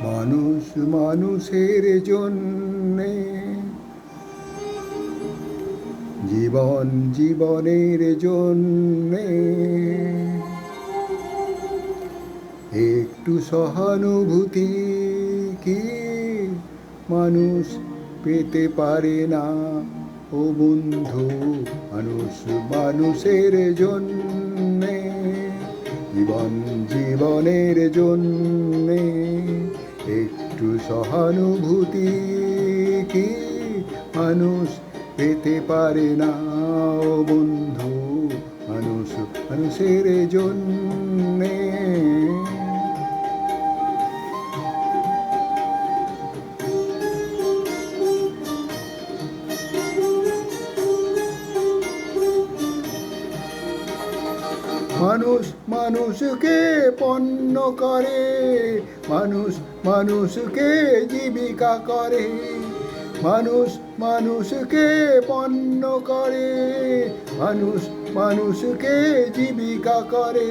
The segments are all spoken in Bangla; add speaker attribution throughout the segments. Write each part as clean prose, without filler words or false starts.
Speaker 1: মানুষ মানুষের জন্যে, জীবন জীবনের জন্যে, একটু সহানুভূতি কি মানুষ পেতে পারে না? ও বন্ধু, মানুষ মানুষের জন্যে, জীবন জীবনের জন্যে, একটু সহানুভূতি কি মানুষ পেতে পারে না? ও বন্ধু, মানুষ মানুষের জন্যে। মানুষ মানুষকে পণ্য করে, মানুষ মানুষকে জীবিকা করে, মানুষ মানুষকে পণ্য করে, মানুষ মানুষকে জীবিকা করে।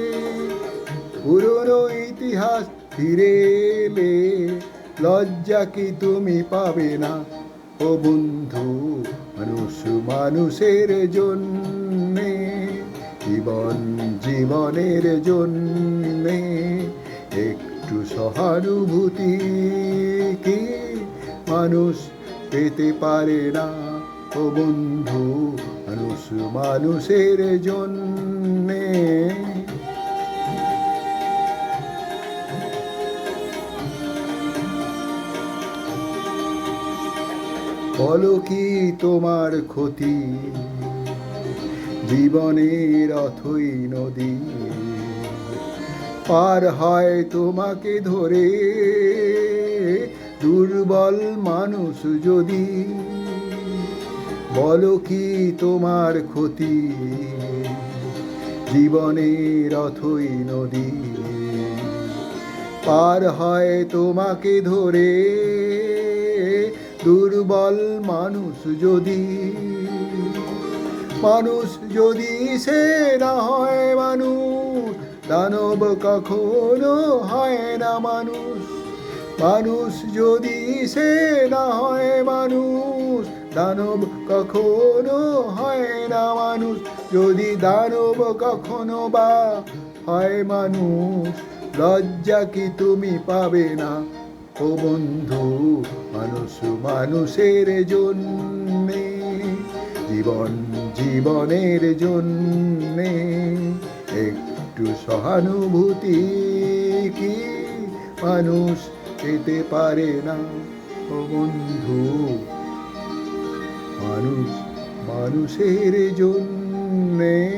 Speaker 1: পুরনো ইতিহাস ফিরে এলে লজ্জা কি তুমি পাবে না? ও বন্ধু, মানুষ মানুষের জন্যে, জীবন জীবনের জন্যে, একটু সহানুভূতি কি মানুষ পেতে পারে না? ও বন্ধু, মানুষ মানুষের জন্যে। বলো কি তোমার ক্ষতি, জীবনের অথই নদী পার হয় তোমাকে ধরে, দুর্বল মানুষ যদি। বলো কি তোমার ক্ষতি, জীবনের অথই নদী পার হয় তোমাকে ধরে, দুর্বল মানুষ যদি। মানুষ যদি সে না হয় মানুষ, দানব কখনো হয় না মানুষ। মানুষ যদি সে না হয় মানুষ, দানব কখনো হয় না মানুষ। যদি দানব কখনো বা হয় মানুষ, লজ্জা কি তুমি পাবে না? ও বন্ধু, মানুষ মানুষের জন্যে, জীবন জীবনের জন্যে, একটু সহানুভূতি কি মানুষ পেতে পারে না? ও বন্ধু, মানুষ মানুষের জন্যে।